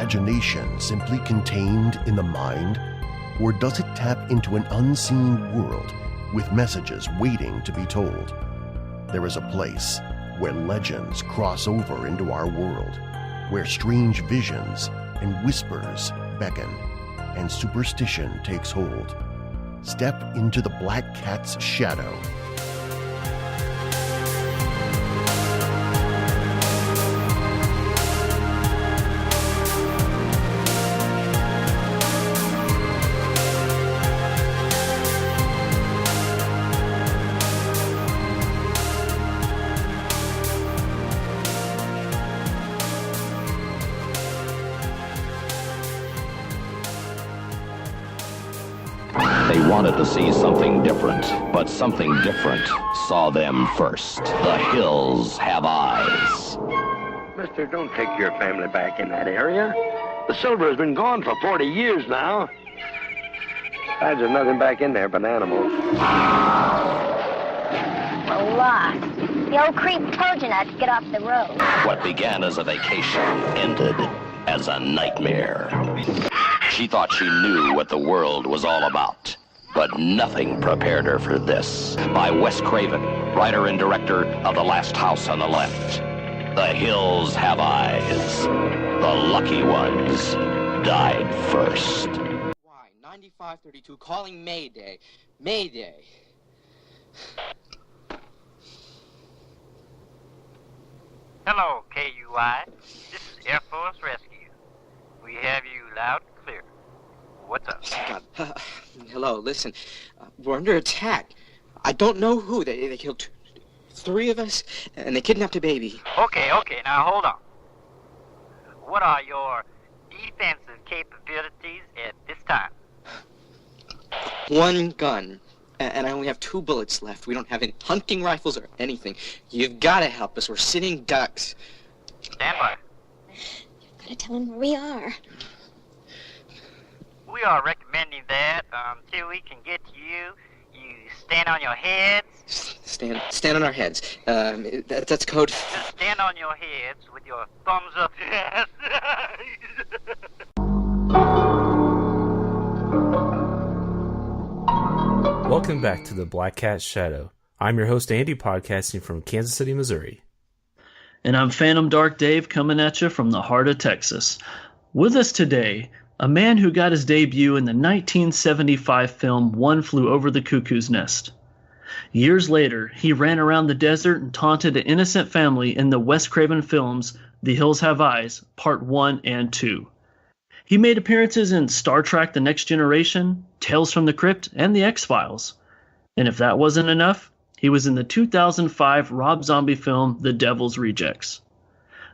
imagination simply contained in the mind? Or does it tap into an unseen world with messages waiting to be told? There is a place where legends cross over into our world, where strange visions and whispers beckon, and superstition takes hold. Step into the Black Cat's shadow. They wanted to see something different, but something different saw them first. The hills have eyes. Mister, don't take your family back in that area. The silver has been gone for 40 years now. Besides, there's nothing back in there but animals. We're lost. The old creep told you not to get off the road. What began as a vacation ended as a nightmare. She thought she knew what the world was all about, but nothing prepared her for this. By Wes Craven, writer and director of The Last House on the Left. The hills have eyes. The lucky ones died first. Why? 9532 calling Mayday. Mayday. Hello, KUI. This is Air Force Rescue. We have you loud and clear. What's up? Hello, listen. We're under attack. I don't know who. They killed three of us, and they kidnapped a baby. Okay, now hold on. What are your defensive capabilities at this time? One gun, and I only have 2 bullets left. We don't have any hunting rifles or anything. You've got to help us. We're sitting ducks. Stand by. You've got to tell him where we are. We are recommending that until we can get to you, you stand on your heads. Stand on our heads. That's code. Just stand on your heads with your thumbs up. Yes. Welcome back to the Black Cat's Shadow. I'm your host Andy, podcasting from Kansas City, Missouri. And I'm Phantom Dark Dave, coming at you from the heart of Texas. With us today, a man who got his debut in the 1975 film One Flew Over the Cuckoo's Nest. Years later, he ran around the desert and taunted an innocent family in the Wes Craven films The Hills Have Eyes, Part 1 and 2. He made appearances in Star Trek The Next Generation, Tales from the Crypt, and The X-Files. And if that wasn't enough, he was in the 2005 Rob Zombie film The Devil's Rejects.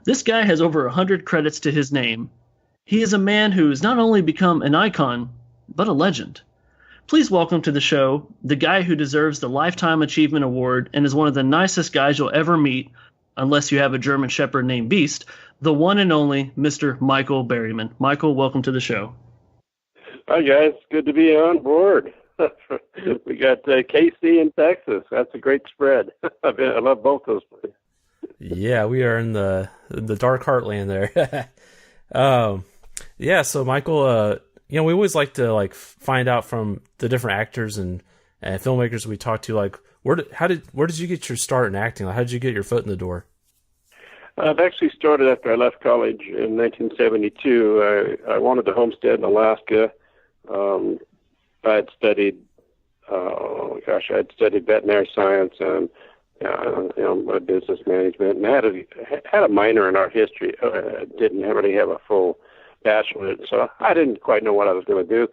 This guy has over 100 credits to his name. He is a man who's not only become an icon, but a legend. Please welcome to the show the guy who deserves the Lifetime Achievement Award and is one of the nicest guys you'll ever meet, unless you have a German Shepherd named Beast, the one and only Mr. Michael Berryman. Michael, welcome to the show. Hi, guys. Good to be on board. We got KC in Texas. That's a great spread. I love both those places. Yeah, we are in the dark heartland there. Yeah, so Michael, we always like to find out from the different actors and filmmakers we talk to, where did you get your start in acting? How did you get your foot in the door? I've actually started after I left college in 1972. I wanted to homestead in Alaska. I had studied, veterinary science and business management, and had a minor in art history. Didn't really have a full bachelor's, so I didn't quite know what I was going to do.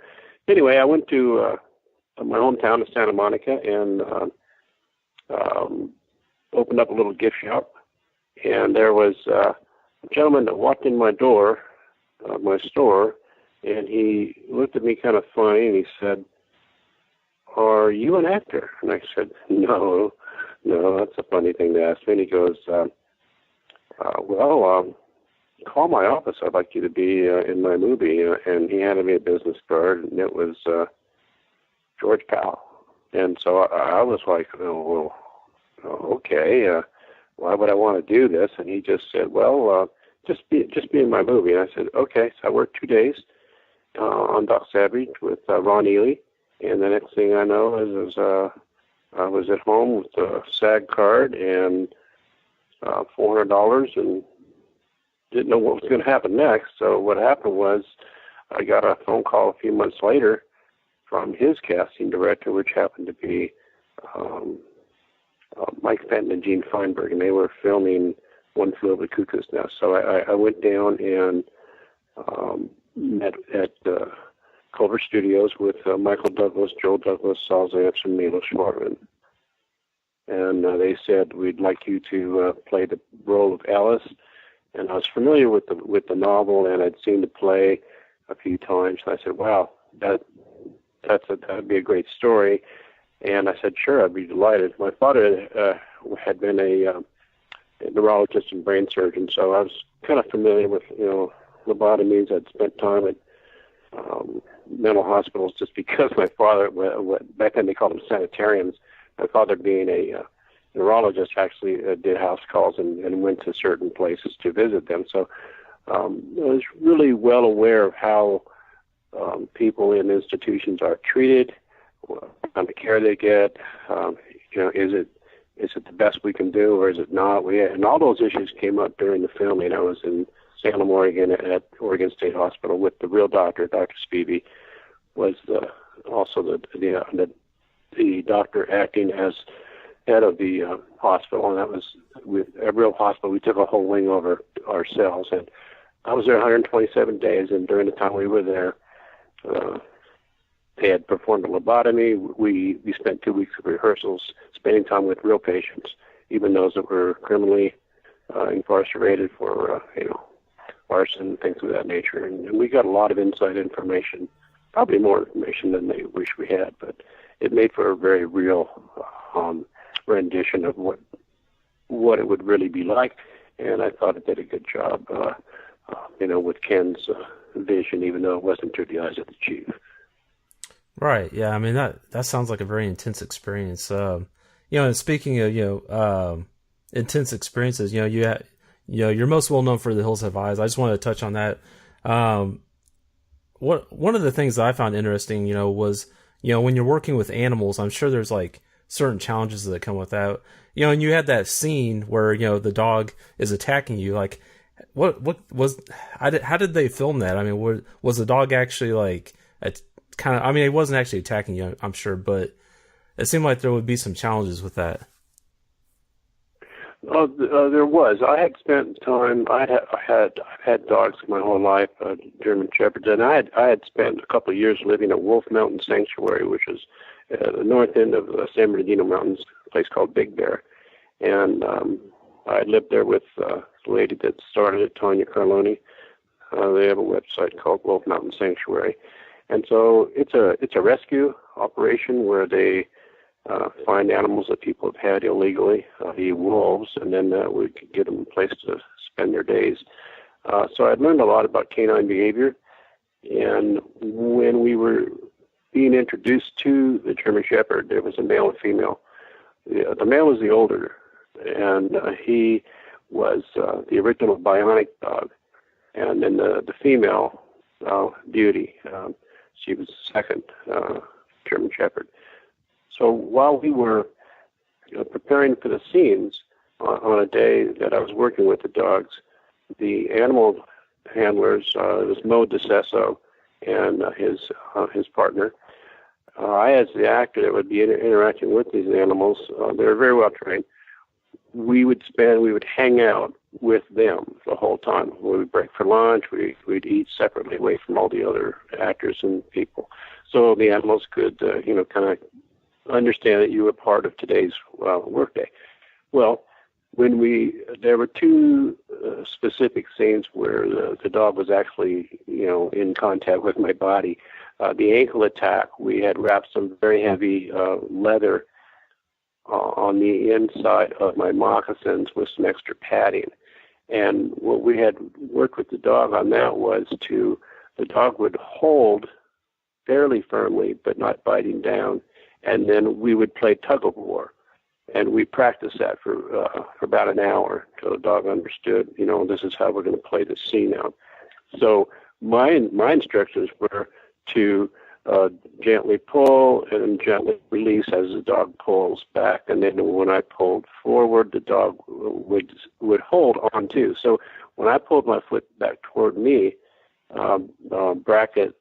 Anyway, I went to my hometown of Santa Monica and opened up a little gift shop. And there was a gentleman that walked in my door, my store, and he looked at me kind of funny, and he said, "Are you an actor?" And I said, No, that's a funny thing to ask me. And he goes, call my office. I'd like you to be in my movie. And he handed me a business card, and it was George Powell. And so I was like, okay, why would I want to do this? And he just said, just be in my movie. And I said, okay. So I worked 2 days on Doc Savage with Ron Ely, and the next thing I know is I was at home with a SAG card and $400 and didn't know what was going to happen next. So what happened was I got a phone call a few months later from his casting director, which happened to be Mike Fenton and Gene Feinberg, and they were filming One Flew Over the Cuckoo's Nest. So I went down and met at Culver Studios with Michael Douglas, Joel Douglas, Saul Zaentz, and Milo Schwarman. And they said, we'd like you to play the role of Alice. And I was familiar with the novel, and I'd seen the play a few times. And I said, wow, that'd be a great story. And I said, sure, I'd be delighted. My father had been a neurologist and brain surgeon, so I was kind of familiar with, lobotomies. I'd spent time at mental hospitals just because my father, back then they called them sanitariums. My father, being a neurologist, actually did house calls and went to certain places to visit them. So I was really well aware of how people in institutions are treated, what kind of care they get. Is it the best we can do, or is it not? And all those issues came up during the filming. I was in Salem, Oregon, at Oregon State Hospital with the real doctor. Dr. Spivey was also the doctor acting as head of the hospital, and that was a real hospital. We took a whole wing over ourselves, and I was there 127 days, and during the time we were there, they had performed a lobotomy. We spent 2 weeks of rehearsals, spending time with real patients, even those that were criminally incarcerated for arson, things of that nature. And we got a lot of inside information, probably more information than they wish we had, but it made for a very real rendition of what it would really be like. And I thought it did a good job, with Ken's vision, even though it wasn't through the eyes of the chief. Right. Yeah. I mean, that sounds like a very intense experience. And speaking of, intense experiences, you're most well known for The Hills Have Eyes. I just wanted to touch on that. One of the things that I found interesting, was, when you're working with animals, I'm sure there's like certain challenges that come with that. And you had that scene where, the dog is attacking you. Like, how did they film that? I mean, was the dog actually like he wasn't actually attacking you, I'm sure, but it seemed like there would be some challenges with that. There was. I had spent time. I've had dogs my whole life, German Shepherds, and I had spent a couple of years living at Wolf Mountain Sanctuary, which is the north end of the San Bernardino Mountains, a place called Big Bear, and I lived there with the lady that started it, Tanya Carloni. They have a website called Wolf Mountain Sanctuary, and so it's a rescue operation where they find animals that people have had illegally, the wolves, and then we could get them a place to spend their days. So I'd learned a lot about canine behavior, and when we were being introduced to the German Shepherd, there was a male and female. The male was the older, and he was the original bionic dog, and then the female, Beauty, she was the second German Shepherd. So while we were preparing for the scenes on a day that I was working with the dogs, the animal handlers, it was Mo DeCesso and his partner. I, as the actor that would be interacting with these animals, they were very well trained. We would hang out with them the whole time. We would break for lunch. We'd eat separately away from all the other actors and people, so the animals could, kind of understand that you were part of today's workday. Well, there were two specific scenes where the dog was actually, in contact with my body. The ankle attack, we had wrapped some very heavy leather on the inside of my moccasins with some extra padding. And what we had worked with the dog on that was the dog would hold fairly firmly, but not biting down. And then we would play tug of war. And we practiced that for about an hour until the dog understood, this is how we're going to play this scene out. So my instructions were to gently pull and gently release as the dog pulls back, and then when I pulled forward, the dog would hold on too. So when I pulled my foot back toward me, Brackett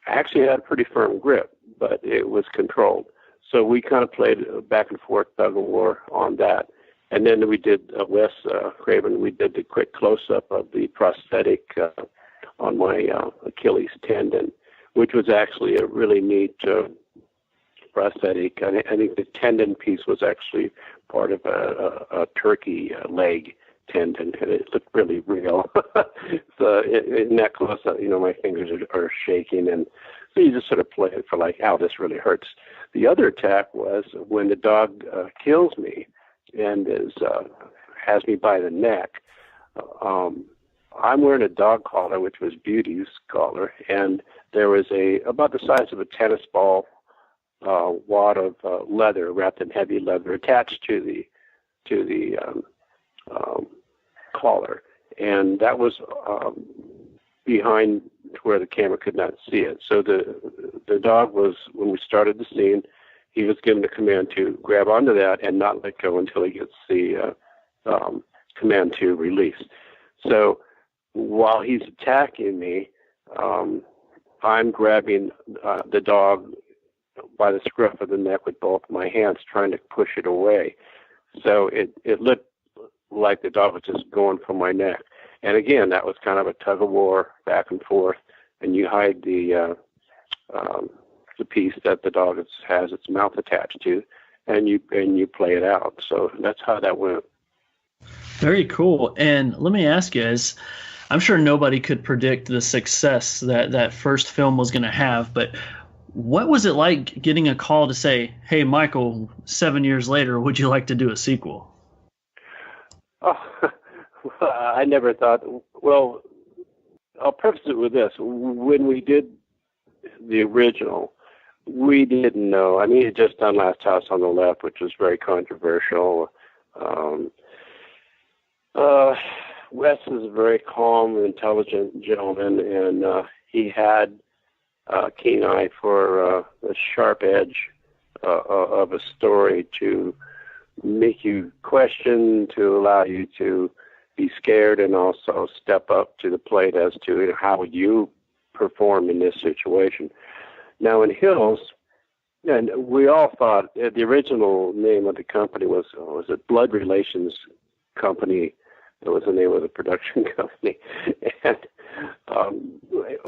actually had a pretty firm grip, but it was controlled. So we kind of played back and forth tug of war on that. And then we did, Wes Craven, we did the quick close-up of the prosthetic on my Achilles tendon, which was actually a really neat prosthetic. I think the tendon piece was actually part of a turkey leg tendon, and it looked really real. So in that close-up, my fingers are shaking, and so you just sort of play it for like, ow, this really hurts. The other attack was when the dog kills me and has me by the neck. I'm wearing a dog collar, which was Beauty's collar, and there was about the size of a tennis ball wad of leather, wrapped in heavy leather, attached to the collar, and that was behind where the camera could not see it. So the dog was, when we started the scene, he was given the command to grab onto that and not let go until he gets the command to release. So while he's attacking me, I'm grabbing the dog by the scruff of the neck with both my hands, trying to push it away. So it looked like the dog was just going for my neck. And again, that was kind of a tug of war back and forth, and you hide the piece that the dog has its mouth attached to, and you play it out. So that's how that went. Very cool. And let me ask you, I'm sure nobody could predict the success that first film was going to have, but what was it like getting a call to say, hey, Michael, 7 years later, would you like to do a sequel? Oh, I never thought. Well, I'll preface it with this. When we did the original, we didn't know. I mean, he had just done Last House on the Left, which was very controversial. Wes is a very calm and intelligent gentleman, and he had a keen eye for the sharp edge of a story to make you question, to allow you to be scared, and also step up to the plate as to how would you perform in this situation. Now in Hills, and we all thought the original name of the company was it Blood Relations Company. That was the name of the production company. And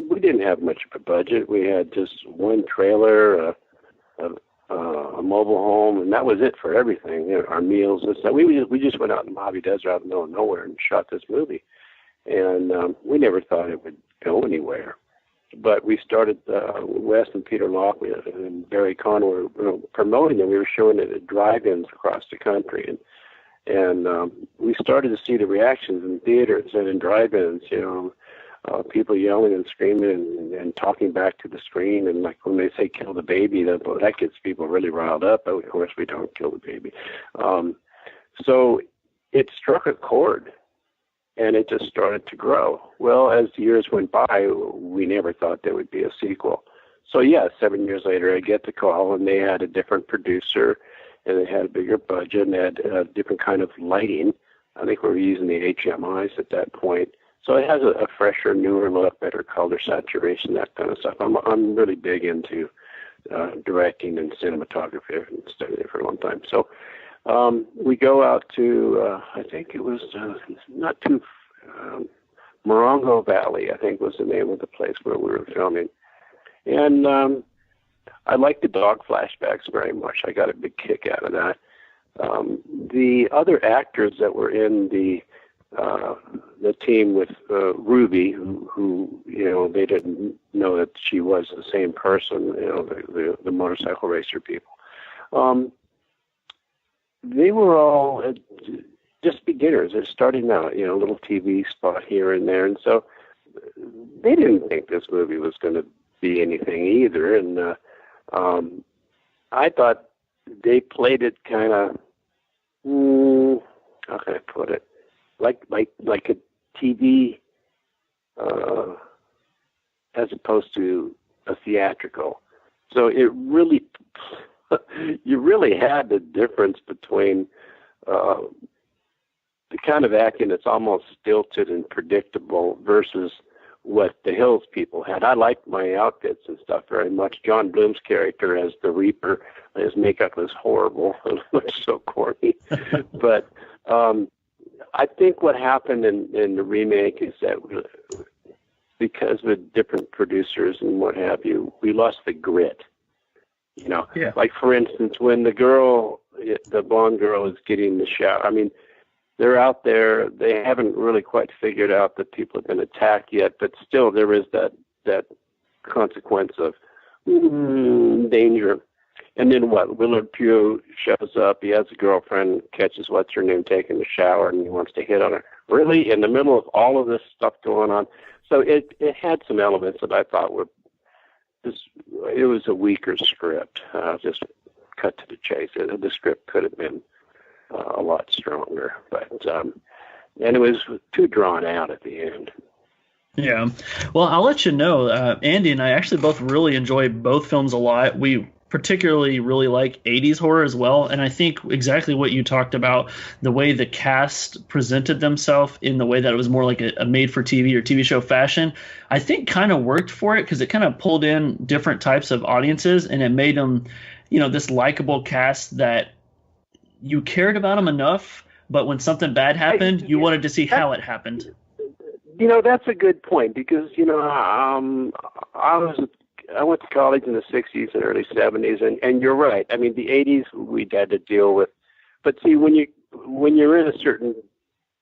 we didn't have much of a budget. We had just one trailer, a mobile home, and that was it for everything. Our meals and stuff. We just went out in the Mojave Desert out in the middle of nowhere and shot this movie. And we never thought it would go anywhere. But we started, Wes and Peter Lockley and Barry Conn were promoting it. We were showing it at drive-ins across the country. And we started to see the reactions in theaters and in drive-ins, people yelling and screaming and talking back to the screen. And like when they say kill the baby, that gets people really riled up. But of course, we don't kill the baby. So it struck a chord, and it just started to grow. Well, as the years went by, we never thought there would be a sequel. So, 7 years later, I get the call, and they had a different producer, and they had a bigger budget, and they had a different kind of lighting. I think we were using the HMIs at that point. So it has a fresher, newer look, better color saturation, that kind of stuff. I'm really big into directing and cinematography. I've studied it for a long time. So we go out to, I think it was not too, Morongo Valley, I think was the name of the place where we were filming. And I like the dog flashbacks very much. I got a big kick out of that. The other actors that were in the team with Ruby, who they didn't know that she was the same person, the motorcycle racer people. They were all just beginners. They're starting out, a little TV spot here and there, and so they didn't think this movie was going to be anything either. And I thought they played it kind of, how can I put it, like a TV, as opposed to a theatrical. So it really, you really had the difference between the kind of acting that's almost stilted and predictable versus what the Hills people had. I liked my outfits and stuff very much. John Bloom's character as the Reaper, his makeup was horrible. It looked so corny. But I think what happened in the remake is that because of different producers and what have you, we lost the grit. You know, yeah. Like for instance, when the blonde girl is getting the shower, I mean, they're out there, they haven't really quite figured out that people have been attacked yet, but still there is that consequence of danger. And then what? Willard Pugh shows up, he has a girlfriend, catches what's her name taking a shower, and he wants to hit on her. Really? In the middle of all of this stuff going on? So it had some elements that I thought were it was a weaker script. Just cut to the chase. The script could have been a lot stronger, but and it was too drawn out at the end. Yeah. Well, I'll let you know, Andy and I actually both really enjoy both films a lot. We particularly really like 80s horror as well, and I think exactly what you talked about, the way the cast presented themselves in the way that it was more like a made-for-TV or TV show fashion, I think kind of worked for it because it kind of pulled in different types of audiences, and it made them, this likable cast that you cared about them enough, but when something bad happened, you wanted to see how it happened. That's a good point because, I went to college in the 60s and early 70s, and you're right. I mean, the 80s we had to deal with. But see, when you're in a certain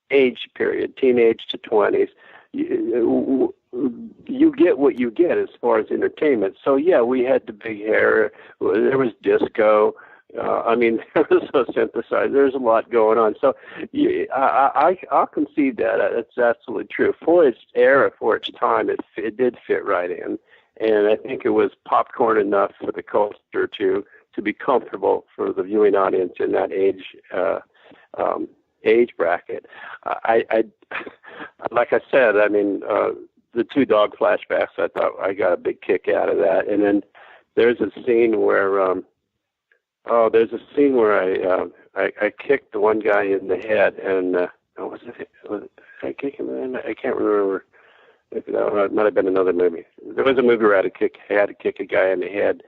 age period, teenage to 20s, you get what you get as far as entertainment. So, yeah, we had the big hair. There was disco. There was a synthesizer. There's a lot going on. So I'll concede that. It's absolutely true. For its era, for its time, it did fit right in. And I think it was popcorn enough for the culture to be comfortable for the viewing audience in that age bracket. I like I said, the two dog flashbacks, I thought I got a big kick out of that. And then there's a scene where I kicked the one guy in the head, and I kick him in? I can't remember. It might have been another movie. There was a movie where I had to kick a guy in the head,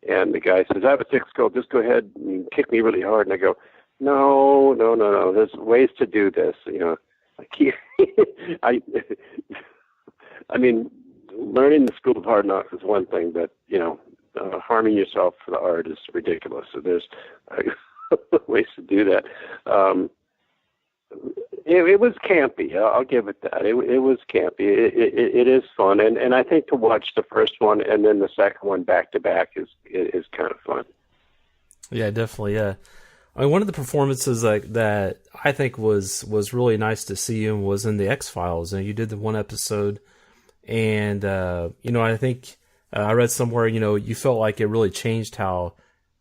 and the guy says, "I have a thick skull. Just go ahead and kick me really hard." And I go, "No. There's ways to do this." Learning the school of hard knocks is one thing, but harming yourself for the art is ridiculous. So there's ways to do that. It was campy. I'll give it that. It was campy. It is fun, and I think to watch the first one and then the second one back to back is kind of fun. Yeah, definitely. Yeah, one of the performances that I think was really nice to see him was in the X-Files, and you did the one episode, and I think I read somewhere you felt like it really changed how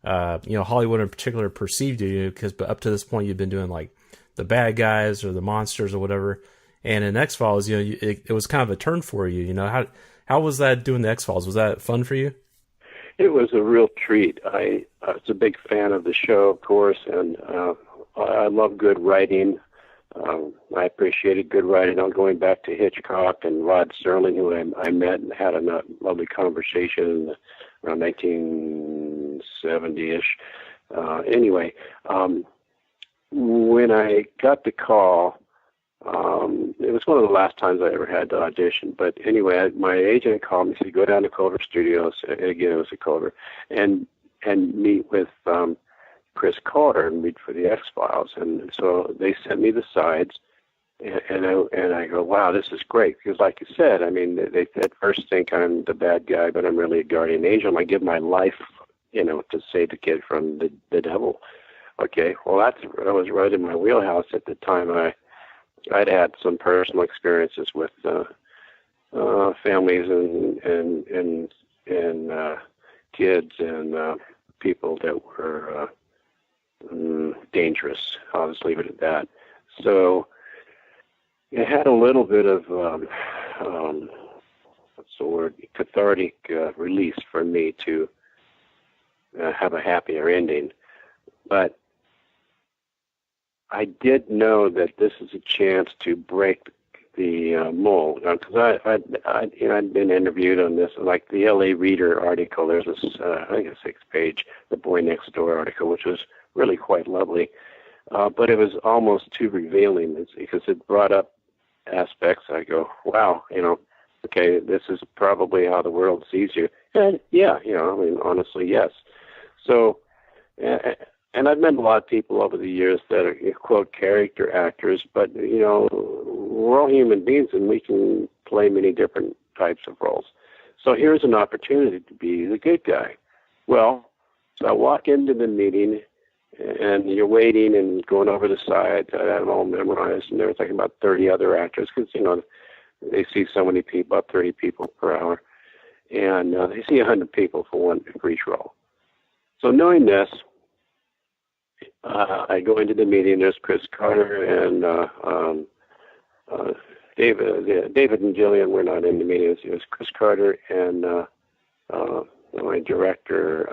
Hollywood in particular perceived you, because up to this point you've been doing like the bad guys or the monsters or whatever, and in X-Files, it was kind of a turn for you. How was that doing the X-Files? Was that fun for you? It was a real treat. I was a big fan of the show, of course, and I love good writing. I appreciated good writing. I'm going back to Hitchcock and Rod Serling, who I met and had a lovely conversation around 1970-ish. Anyway, when I got the call, it was one of the last times I ever had to audition. But anyway, my agent called me and said, "Go down to Culver Studios." Again, it was at Culver, and meet with Chris Calder and meet for the X-Files. And so they sent me the sides, and I go, "Wow, this is great." Because like you said, they at first think I'm the bad guy, but I'm really a guardian angel, and I give my life, to save the kid from the devil. Okay, well, that was right in my wheelhouse at the time. I'd had some personal experiences with families and kids and people that were dangerous. I'll just leave it at that. So it had a little bit of what's the word, cathartic release for me to have a happier ending. But I did know that this is a chance to break the mold, because I'd been interviewed on this, like the L.A. Reader article. There's this, I think a 6-page, The Boy Next Door article, which was really quite lovely, but it was almost too revealing because it brought up aspects. I go, wow, okay, this is probably how the world sees you. And yeah, honestly, yes. So, and I've met a lot of people over the years that are, quote, character actors, but, we're all human beings and we can play many different types of roles. So here's an opportunity to be the good guy. Well, so I walk into the meeting and you're waiting and going over the side. I had it all memorized, and they were talking about 30 other actors because, they see so many people, about 30 people per hour, and they see 100 people for each role. So knowing this, I go into the meeting. There's Chris Carter and David and Jillian were not in the meeting. It was Chris Carter and my director.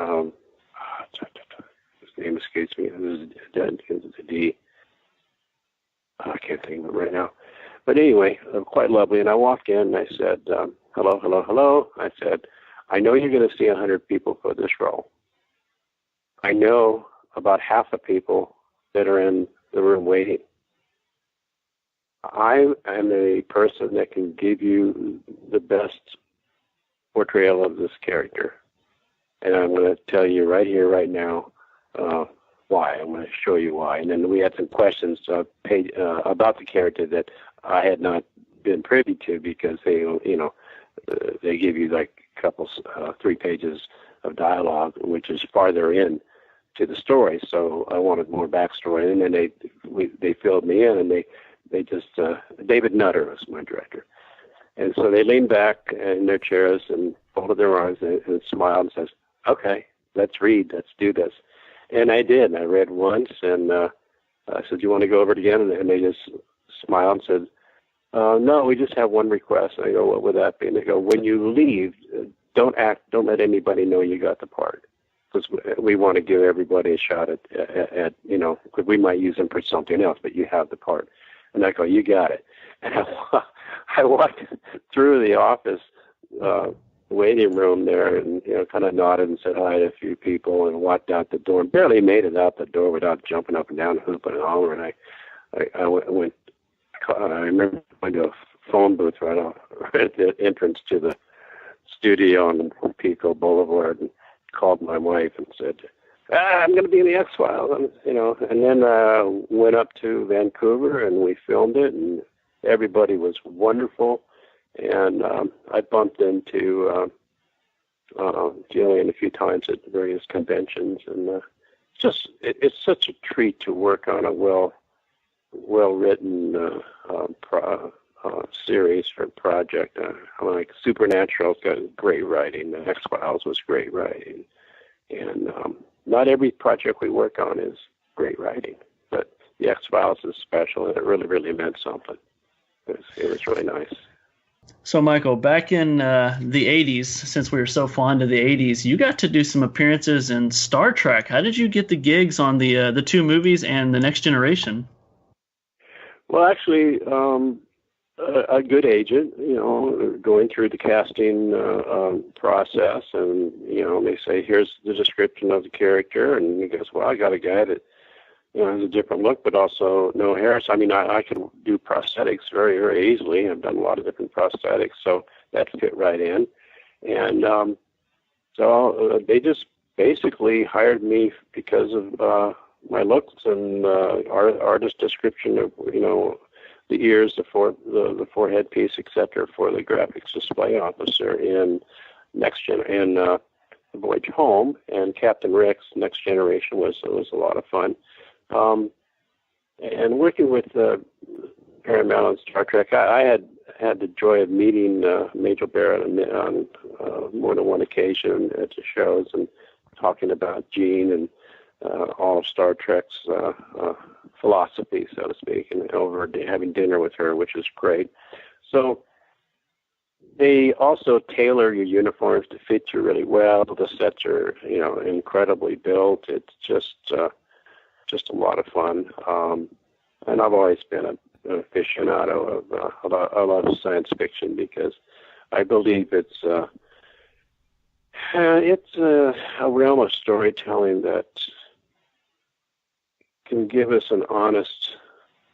His name escapes me. It was a D. I can't think of it right now. But anyway, quite lovely. And I walked in and I said, hello, hello, hello. I said, I know you're going to see 100 people for this role. I know about half the people that are in the room waiting. I am a person that can give you the best portrayal of this character. And I'm going to tell you right here, right now, why. I'm going to show you why. And then we had some questions about the character that I had not been privy to because they give you like a couple, 3 pages of dialogue, which is farther in to the story. So I wanted more backstory. And then they filled me in, and they just, David Nutter was my director. And so they leaned back in their chairs and folded their arms and smiled and says, okay, let's read, let's do this. And I did. I read once, and I said, do you want to go over it again? And they just smiled and said, no, we just have one request. And I go, what would that be? And they go, when you leave, don't let anybody know you got the part. Because we want to give everybody a shot at because we might use them for something else, but you have the part. And I go, you got it. And I walked through the office waiting room there and, kind of nodded and said hi to a few people and walked out the door and barely made it out the door without jumping up and down, hooping and hollering. I remember going to a phone booth right at the entrance to the studio on Pico Boulevard and called my wife and said, I'm going to be in the X-Files, and then went up to Vancouver and we filmed it, and everybody was wonderful. And I bumped into Jillian a few times at various conventions, and it's such a treat to work on a well-written series or project. Like Supernatural's got great writing. The X-Files was great writing, and not every project we work on is great writing, but the X-Files is special, and it really, really meant something. It was really nice. So, Michael, back in the 80s, since we were so fond of the 80s, you got to do some appearances in Star Trek. How did you get the gigs on the 2 movies and The Next Generation? Well, actually, a good agent, going through the casting process, and, they say, here's the description of the character, and he goes, well, I got a guy that, has a different look, but also no hair. So, I can do prosthetics very, very easily. I've done a lot of different prosthetics, so that fit right in. And so they just basically hired me because of my looks and artist description of, the ears, the forehead piece, etc., for the graphics display officer in The Voyage Home, and Captain Rick's Next Generation was a lot of fun. And working with Berryman on Star Trek, I had the joy of meeting Majel Barrett on more than one occasion at the shows and talking about Gene and all of Star Trek's philosophy, so to speak, and over having dinner with her, which is great. So they also tailor your uniforms to fit you really well. The sets are, incredibly built. It's just a lot of fun. And I've always been an aficionado of a lot of science fiction because I believe it's a realm of storytelling that can give us an honest,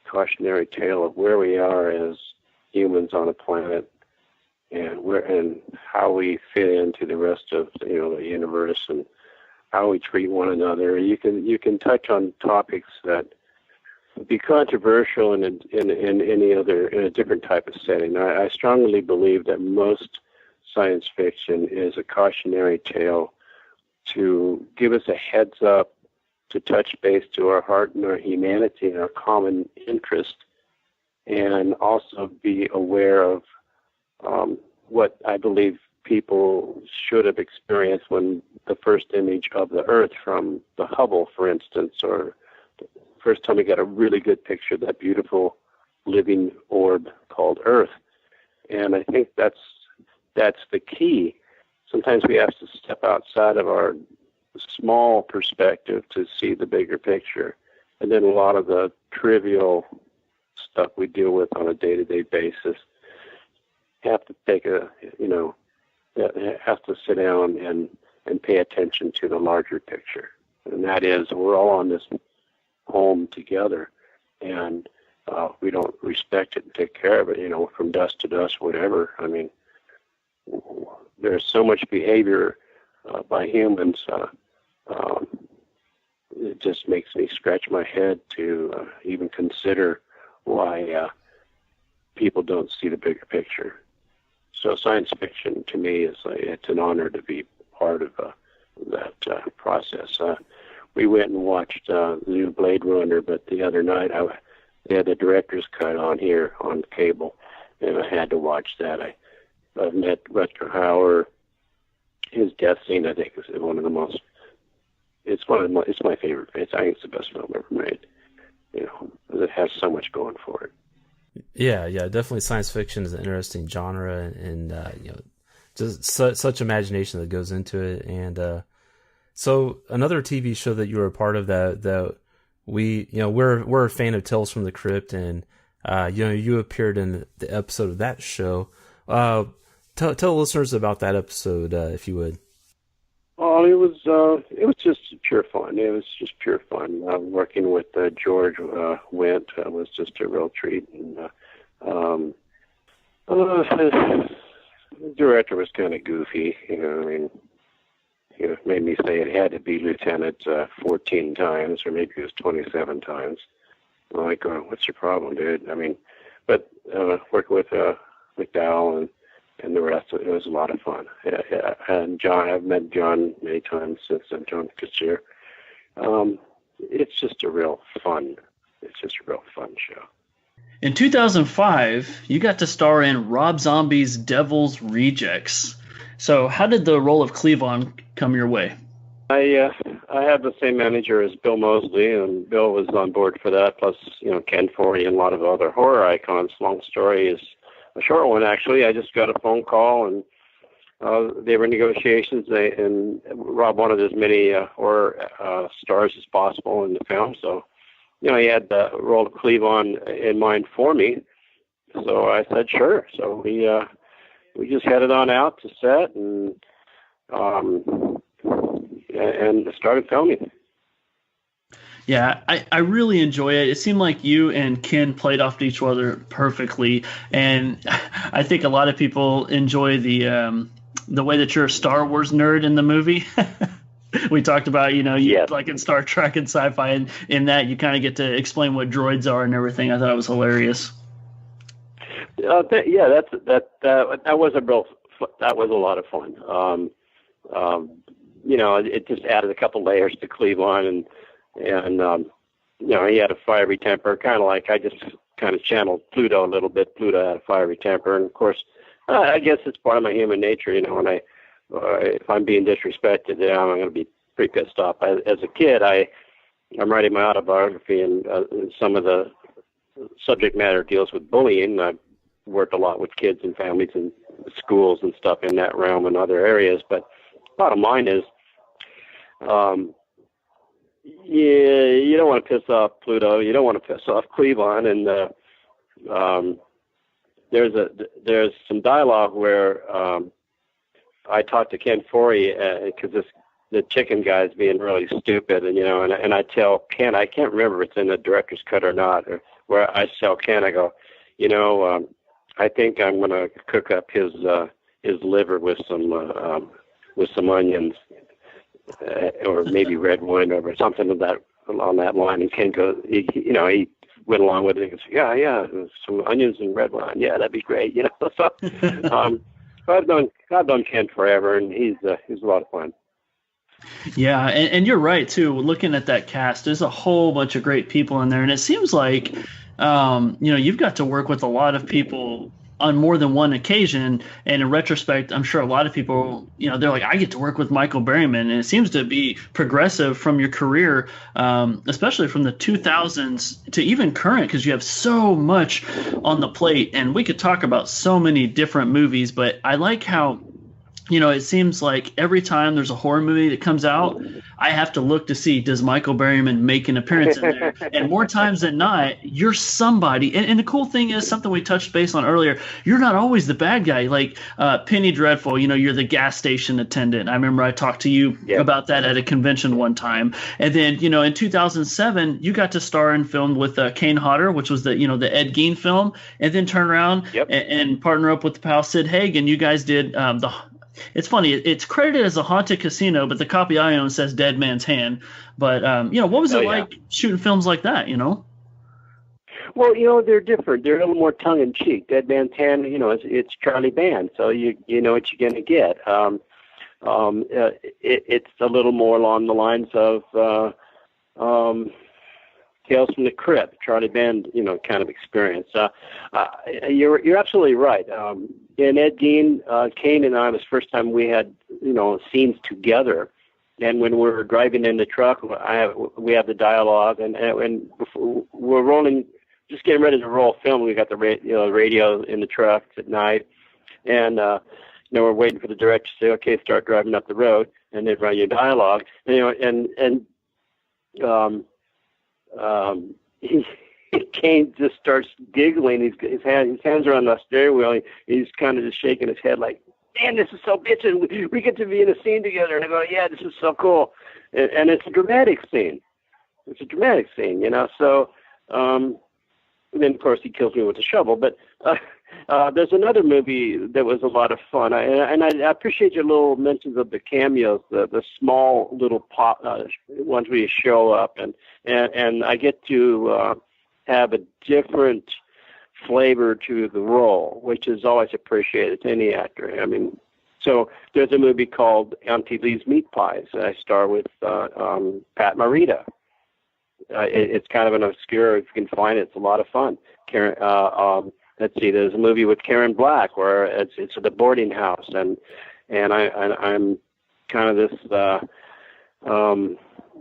cautionary tale of where we are as humans on a planet, and how we fit into the rest of the universe, and how we treat one another. You can touch on topics that would be controversial in a different type of setting. I strongly believe that most science fiction is a cautionary tale to give us a heads up, to touch base to our heart and our humanity and our common interest, and also be aware of what I believe people should have experienced when the first image of the Earth from the Hubble, for instance, or the first time we got a really good picture of that beautiful living orb called Earth. And I think that's the key. Sometimes we have to step outside of our small perspective to see the bigger picture. And then a lot of the trivial stuff we deal with on a day-to-day basis have to have to sit down and pay attention to the larger picture. And that is, we're all on this home together, and we don't respect it and take care of it, from dust to dust, whatever. I mean, there's so much behavior by humans. It just makes me scratch my head to even consider why people don't see the bigger picture. So science fiction, to me, it's an honor to be part of that process. We went and watched the new Blade Runner, but the other night they had the director's cut on here on cable, and I had to watch that. I've met Rutger Hauer. His death scene, I think, is one of the most. It's my favorite. I think it's the best film ever made. It has so much going for it. Yeah, definitely. Science fiction is an interesting genre, and just such imagination that goes into it. And so another TV show that you were a part of that we're a fan of Tales from the Crypt, and you appeared in the episode of that show. Tell listeners about that episode, if you would. Well, it was just pure fun. It was just pure fun. Working with George Wendt was just a real treat. And the director was kind of goofy. It made me say it had to be Lieutenant 14 times, or maybe it was 27 times. I'm like, what's your problem, dude? I mean, but working with McDowell and the rest of it was a lot of fun. And John, I've met John many times since I've joined Kassir. It's just a real fun show. In 2005, you got to star in Rob Zombie's Devil's Rejects. So how did the role of Cleavon come your way? I had the same manager as Bill Moseley, and Bill was on board for that, plus, Ken Forey and a lot of other horror icons. Long story is a short one, actually. I just got a phone call, and they were in negotiations, and Rob wanted as many horror stars as possible in the film. So, he had the role of Cleavon in mind for me. So I said, sure. So we just headed on out to set and started filming. Yeah, I really enjoy it. It seemed like you and Ken played off each other perfectly, and I think a lot of people enjoy the way that you're a Star Wars nerd in the movie. We talked about, like in Star Trek and sci-fi, and in that you kind of get to explain what droids are and everything. I thought it was hilarious. That was a lot of fun. It just added a couple layers to Cleavon, and he had a fiery temper, kind of like I just kind of channeled Pluto a little bit. Pluto had a fiery temper, and of course, I guess it's part of my human nature. When if I'm being disrespected, I'm going to be pretty pissed off. As a kid, I'm writing my autobiography, and some of the subject matter deals with bullying. I've worked a lot with kids and families and schools and stuff in that realm and other areas. But bottom line is, you don't want to piss off Pluto. You don't want to piss off Cleavon. And there's some dialogue where I talked to Ken Forey because the chicken guy's being really stupid, and I tell Ken, I can't remember if it's in the director's cut or not, or where I tell Ken, I go, I think I'm going to cook up his liver with some onions, or maybe red wine, or something along that line. And Ken goes, he went along with it. He goes, yeah, some onions and red wine. Yeah, that'd be great. So I've known Ken forever, and he's a lot of fun. Yeah, and you're right too. Looking at that cast, there's a whole bunch of great people in there, and it seems like you've got to work with a lot of people on more than one occasion. And in retrospect, I'm sure a lot of people, they're like, I get to work with Michael Berryman, and it seems to be progressive from your career, especially from the 2000s to even current, because you have so much on the plate, and we could talk about so many different movies. But I like how it seems like every time there's a horror movie that comes out, I have to look to see, does Michael Berryman make an appearance in there? And more times than not, you're somebody. And the cool thing is, something we touched base on earlier, you're not always the bad guy. Like Penny Dreadful, you're the gas station attendant. I remember I talked to you about that at a convention one time. And then, in 2007, you got to star in film with Kane Hodder, which was the Ed Gein film, and then turn around and partner up with the pal Sid Haig, and you guys did It's funny. It's credited as a haunted casino, but the copy I own says Dead Man's Hand. But what was it like shooting films like that? Well, they're different. They're a little more tongue in cheek. Dead Man's Hand, it's Charlie Band, so you know what you're gonna get. It's a little more along the lines of Tales from the Crypt, Charlie Band, kind of experience. You're absolutely right. In Ed Gein, Kane and I, was the first time we had, scenes together. And when we're driving in the truck, we have the dialogue, and we're rolling, just getting ready to roll film. We got the radio in the truck at night, and we're waiting for the director to say, "Okay, start driving up the road," and then run your dialogue. Kane just starts giggling. His hands are on the steering wheel. He's kind of just shaking his head like, "Man, this is so bitchin'. We get to be in a scene together." And I go, "Yeah, this is so cool." And it's a dramatic scene. So, and then of course he kills me with a shovel. But there's another movie that was a lot of fun. I appreciate your little mentions of the cameos, the small little pop ones where you show up, and I get to have a different flavor to the role, which is always appreciated to any actor. So there's a movie called Auntie Lee's Meat Pies. I star with Pat Morita. It's kind of an obscure, if you can find it, it's a lot of fun. Let's see, there's a movie with Karen Black where it's at the boarding house, and I'm kind of this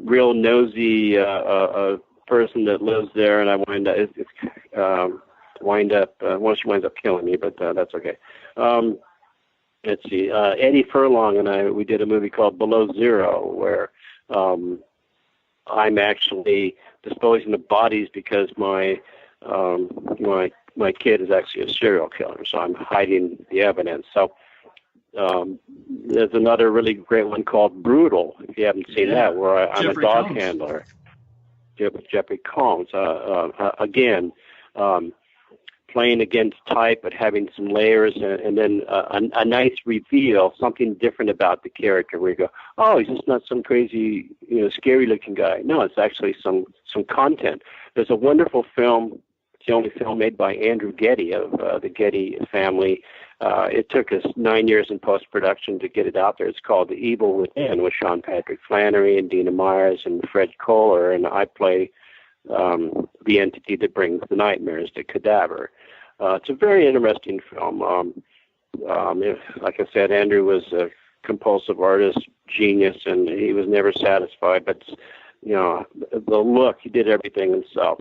real nosy person that lives there, and I wind up well, she winds up killing me, but that's okay. Let's see, Eddie Furlong and we did a movie called Below Zero, where I'm actually disposing of bodies because my kid is actually a serial killer, so I'm hiding the evidence. So there's another really great one called Brutal, if you haven't seen that, where I'm Jeffrey a dog Combs. Handler. Jeffrey Combs. Again, playing against type, but having some layers, and then a nice reveal, something different about the character, where you go, "Oh, he's just not some crazy, scary-looking guy." No, it's actually some content. There's a wonderful film. It's the only film made by Andrew Getty of the Getty family. It took us 9 years in post-production to get it out there. It's called The Evil Within, with Sean Patrick Flannery and Dina Myers and Fred Kohler, and I play the entity that brings the nightmares, the cadaver. It's a very interesting film. Like I said, Andrew was compulsive artist, genius, and he was never satisfied. But the look, he did everything himself.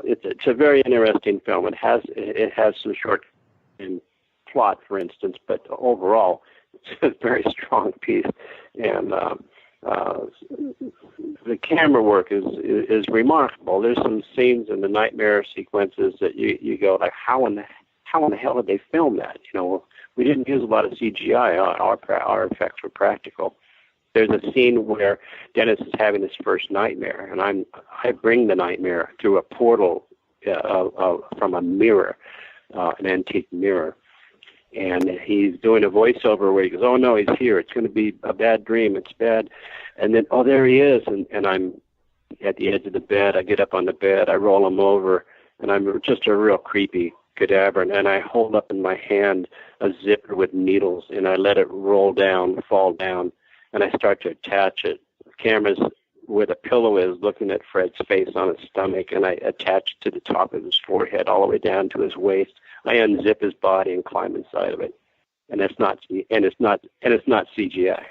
It's a very interesting film. It has some short in plot, for instance, but overall, it's a very strong piece. And the camera work is remarkable. There's some scenes in the nightmare sequences that you go like, how in the hell did they film that? We didn't use a lot of CGI. Our effects were practical. There's a scene where Dennis is having his first nightmare, and I bring the nightmare through a portal from a mirror, an antique mirror. And he's doing a voiceover where he goes, "Oh no, he's here. It's going to be a bad dream. It's bad." And then, oh, there he is. And I'm at the edge of the bed. I get up on the bed. I roll him over, and I'm just a real creepy cadaver. And I hold up in my hand a zipper with needles, and I let it fall down, and I start to attach it. The camera's where the pillow is, looking at Fred's face on his stomach, and I attach it to the top of his forehead all the way down to his waist. I unzip his body and climb inside of it, and it's not CGI.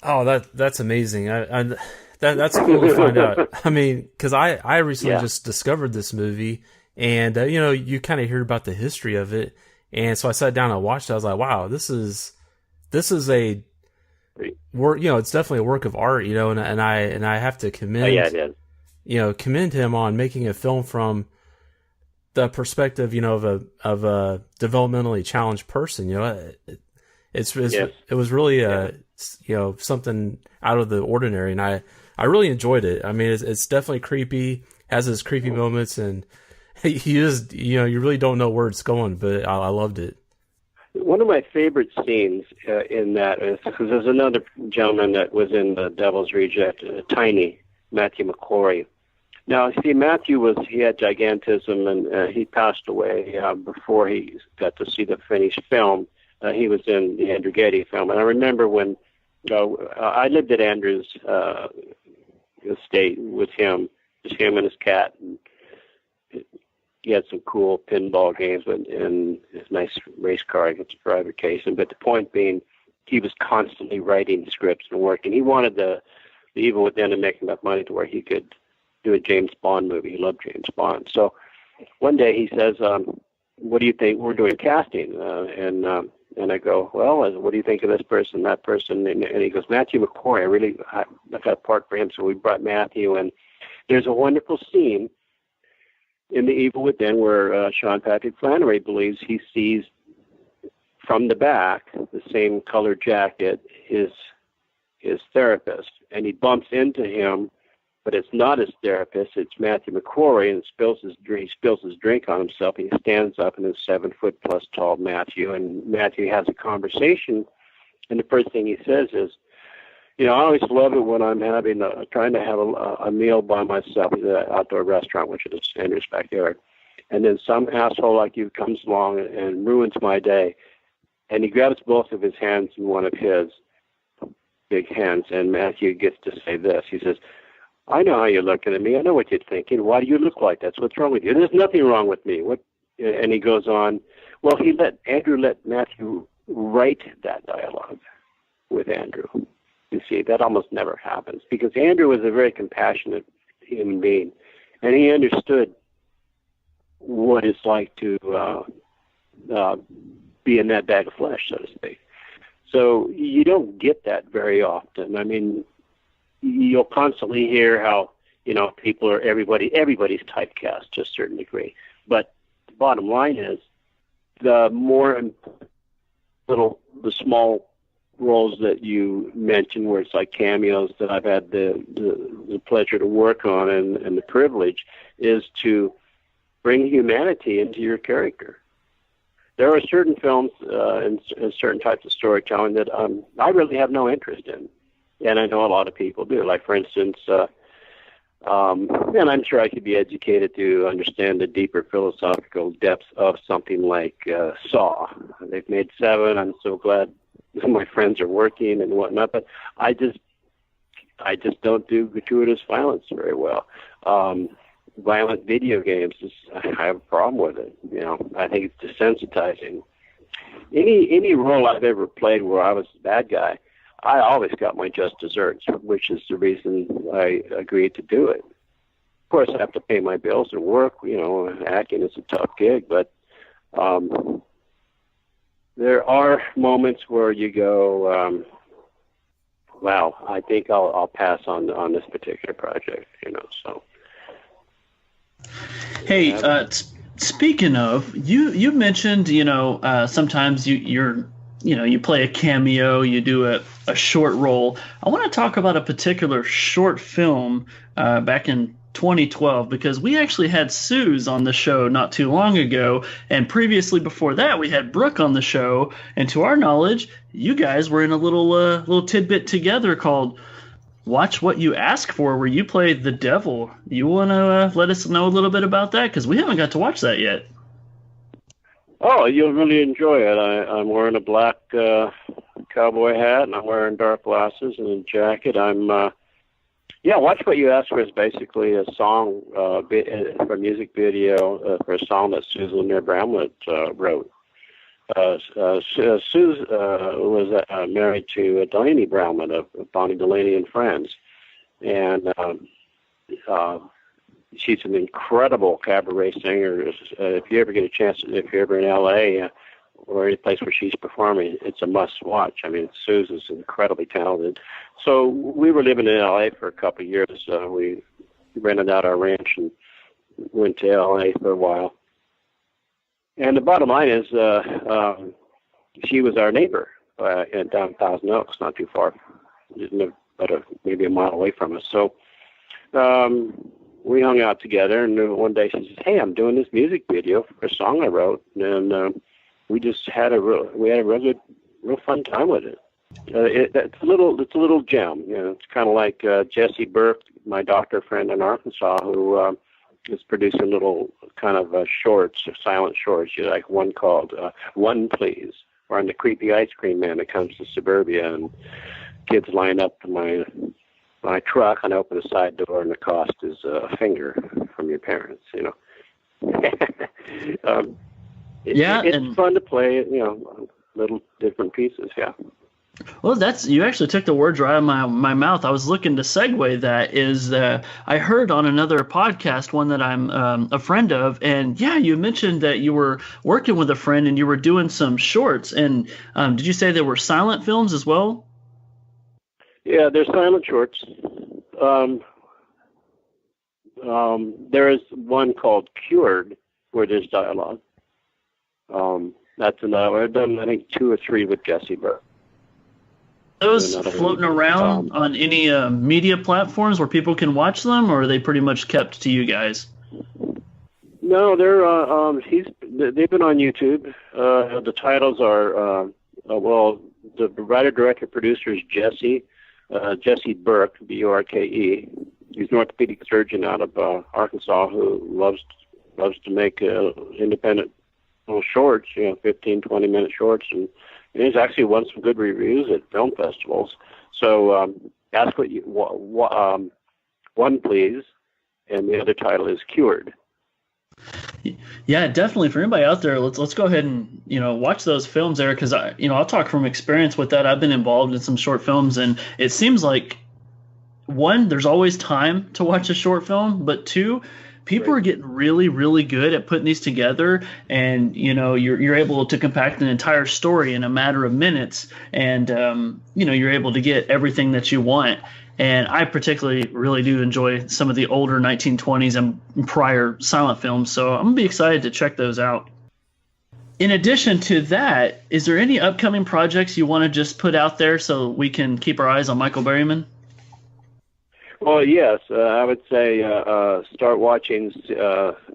Oh, that's amazing. That's cool to find out. I mean, because I recently just discovered this movie, and you kind of hear about the history of it, and so I sat down and watched it. I was like, wow, this is a work. It's definitely a work of art. And I have to commend. Oh, yeah, it is. Commend him on making a film from the perspective, of a developmentally challenged person. It was really something out of the ordinary, and I really enjoyed it. I mean, it's definitely creepy, has its creepy moments, and he is, you really don't know where it's going, but I loved it. One of my favorite scenes in that is because there's another gentleman that was in The Devil's Reject, Tiny, Matthew McCory. Now, see, he had gigantism, and he passed away before he got to see the finished film. He was in the Andrew Getty film. And I remember when I lived at Andrew's estate with him, just him and his cat. And he had some cool pinball games and his nice race car against Driver Kaysen. But the point being, he was constantly writing scripts and working. He wanted the Evil Within to make enough money to where he could do a James Bond movie. He loved James Bond. So one day he says, what do you think? We're doing casting. And I go, well, what do you think of this person, that person? And he goes, Matthew McCoy. I got a part for him. So we brought Matthew, and there's a wonderful scene in The Evil Within where Sean Patrick Flannery believes he sees from the back, the same colored jacket, his therapist, and he bumps into him. But it's not his therapist. It's Matthew McCrory, and he spills his drink on himself. And he stands up, and it's 7-foot-plus tall Matthew. And Matthew has a conversation, and the first thing he says is, I always love it when I'm trying to have a meal by myself at an outdoor restaurant, which is Andrew's backyard. And then some asshole like you comes along and ruins my day. And he grabs both of his hands in one of his big hands, and Matthew gets to say this. He says, I know how you're looking at me. I know what you're thinking. Why do you look like that? What's wrong with you? There's nothing wrong with me. What? And he goes on. Well, Andrew let Matthew write that dialogue with Andrew. You see, that almost never happens because Andrew was a very compassionate human being, and he understood what it's like to be in that bag of flesh, so to speak. So you don't get that very often. I mean, you'll constantly hear how, everybody's typecast to a certain degree. But the bottom line is the small roles that you mentioned where it's like cameos that I've had the pleasure to work on and the privilege is to bring humanity into your character. There are certain films and certain types of storytelling that I really have no interest in. And I know a lot of people do. Like, for instance, and I'm sure I could be educated to understand the deeper philosophical depths of something like Saw. They've made 7. I'm so glad my friends are working and whatnot. But I just don't do gratuitous violence very well. Violent video games, I have a problem with it. I think it's desensitizing. any role I've ever played where I was the bad guy, I always got my just desserts, which is the reason I agreed to do it. Of course, I have to pay my bills and work. Acting is a tough gig, but there are moments where you go, wow, I think I'll pass on this particular project. So. Hey, speaking of, you mentioned, sometimes you play a cameo, you do a short role. I want to talk about a particular short film back in 2012, because we actually had Suze on the show not too long ago, and previously before that we had Brooke on the show, and to our knowledge, you guys were in a little tidbit together called Watch What You Ask For, where you played the devil. You want to let us know a little bit about that, because we haven't got to watch that yet. Oh, you'll really enjoy it. I'm wearing a black cowboy hat, and I'm wearing dark glasses and a jacket. Watch What You Ask For is basically a song, for a music video for a song that Susan Bramlett wrote. Suze was married to Delaney Bramlett of Bonnie Delaney and Friends, and she's an incredible cabaret singer. If you ever get a chance, if you're ever in L.A. Or any place where she's performing, it's a must-watch. I mean, Suze is incredibly talented. So we were living in L.A. for a couple of years. We rented out our ranch and went to L.A. for a while. And the bottom line is she was our neighbor down Thousand Oaks, not too far, but maybe a mile away from us. So we hung out together, and one day she says, "Hey, I'm doing this music video for a song I wrote," and we just had a real fun time with it. It's a little gem. It's kind of like Jesse Burke, my doctor friend in Arkansas, who is producing little kind of shorts, silent shorts. Like one called "One Please," where I'm the creepy ice cream man that comes to suburbia, and kids line up to my truck, and I open the side door, and the cost is a finger from your parents. It's fun to play, little different pieces, yeah. Well, you actually took the words right out of my mouth. I was looking to segue that is I heard on another podcast, one that I'm a friend of, and yeah, you mentioned that you were working with a friend and you were doing some shorts, and did you say there were silent films as well? Yeah, there's silent shorts. There is one called Cured, where there's dialogue. That's another. I've done, I think, 2 or 3 with Jesse Burke. Those floating around on any media platforms where people can watch them, or are they pretty much kept to you guys? No, they've been on YouTube. The titles are the writer, director, producer is Jesse Burke, B-U-R-K-E. He's an orthopedic surgeon out of Arkansas who loves to make independent little shorts, 15, 20-minute shorts, and he's actually won some good reviews at film festivals. So ask what you One Please, and the other title is Cured. Yeah, definitely. For anybody out there, let's go ahead and watch those films there, because I'll talk from experience with that. I've been involved in some short films, and it seems like, one, there's always time to watch a short film, but two, people are getting really, really good at putting these together, and you're able to compact an entire story in a matter of minutes, and you're able to get everything that you want. And I particularly really do enjoy some of the older 1920s and prior silent films, so I'm gonna be excited to check those out. In addition to that, is there any upcoming projects you want to just put out there so we can keep our eyes on Michael Berryman? Well, yes, I would say start watching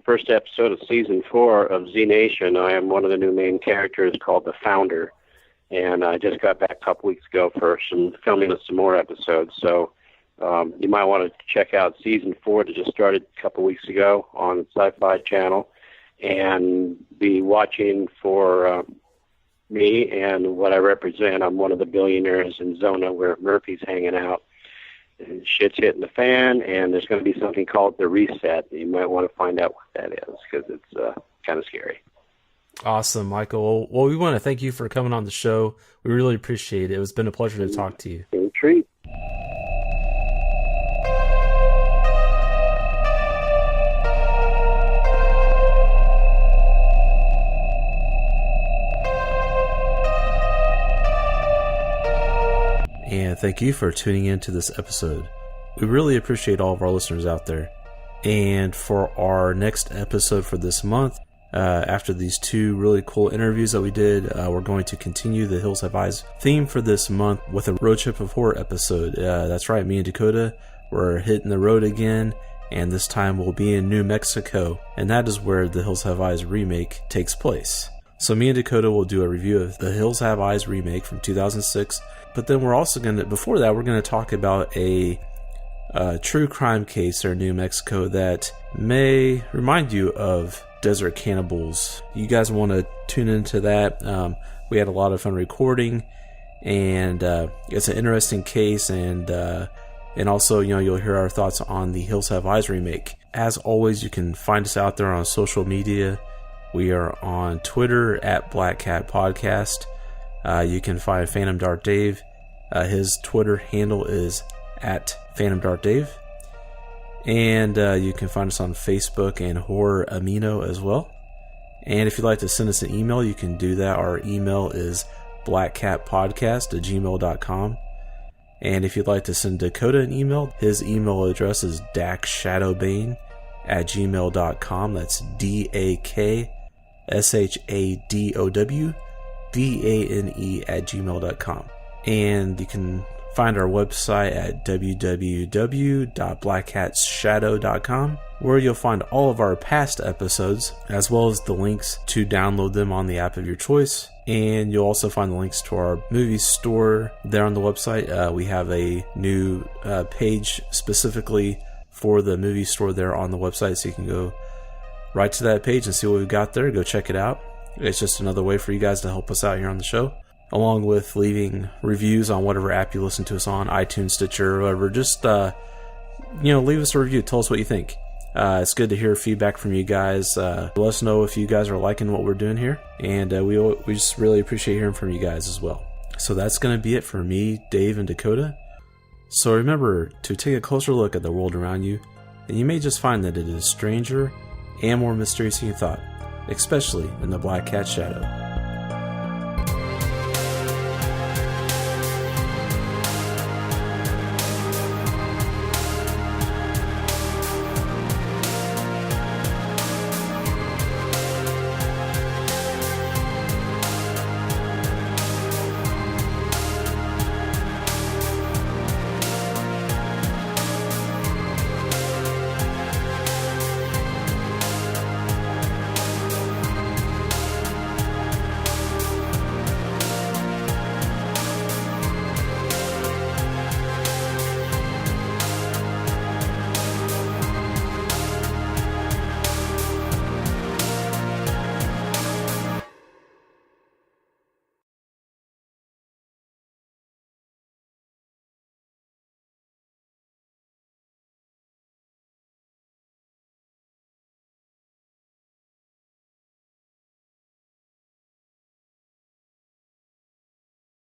first episode of season 4 of Z Nation. I am one of the new main characters called the Founder, and I just got back a couple weeks ago for some filming of some more episodes. So you might want to check out season 4 that just started a couple weeks ago on the Sci-Fi Channel, and be watching for me and what I represent. I'm one of the billionaires in Zona where Murphy's hanging out. And shit's hitting the fan, and there's going to be something called the reset. You might want to find out what that is, because it's kind of scary. Awesome, Michael. Well, we want to thank you for coming on the show. We really appreciate it. It's been a pleasure to talk to you. A treat. And thank you for tuning in to this episode. We really appreciate all of our listeners out there. And for our next episode for this month, after these two really cool interviews that we did, we're going to continue the Hills Have Eyes theme for this month with a Road Trip of Horror episode. That's right, me and Dakota, we're hitting the road again, and this time we'll be in New Mexico, and that is where the Hills Have Eyes remake takes place. So me and Dakota will do a review of the Hills Have Eyes remake from 2006, but then we're also going to, before that, we're going to talk about a true crime case in New Mexico that may remind you of Desert Cannibals. You guys want to tune into that. We had a lot of fun recording, and it's an interesting case, and also, you know, you'll hear our thoughts on the Hills Have Eyes remake. As always, you can find us out there on social media. We are on Twitter at Black Cat Podcast. You can find Phantom Dark Dave. His Twitter handle is at Phantom Dark Dave. And you can find us on Facebook and Horror Amino as well. And if you'd like to send us an email, you can do that. Our email is blackcatpodcast@gmail.com. And if you'd like to send Dakota an email, his email address is dakshadowbane@gmail.com. That's DAKSHADOWBANE@gmail.com. And you can find our website at www.blackcatshadow.com, where you'll find all of our past episodes, as well as the links to download them on the app of your choice. And you'll also find the links to our movie store there on the website. We have a new page specifically for the movie store there on the website, so you can go right to that page and see what we've got there. Go check it out. It's just another way for you guys to help us out here on the show, along with leaving reviews on whatever app you listen to us on, iTunes, Stitcher, or whatever. Just, leave us a review. Tell us what you think. It's good to hear feedback from you guys. Let us know if you guys are liking what we're doing here. And we just really appreciate hearing from you guys as well. So that's going to be it for me, Dave, and Dakota. So remember to take a closer look at the world around you, and you may just find that it is stranger and more mysterious than you thought, especially in the Black Cat Shadow.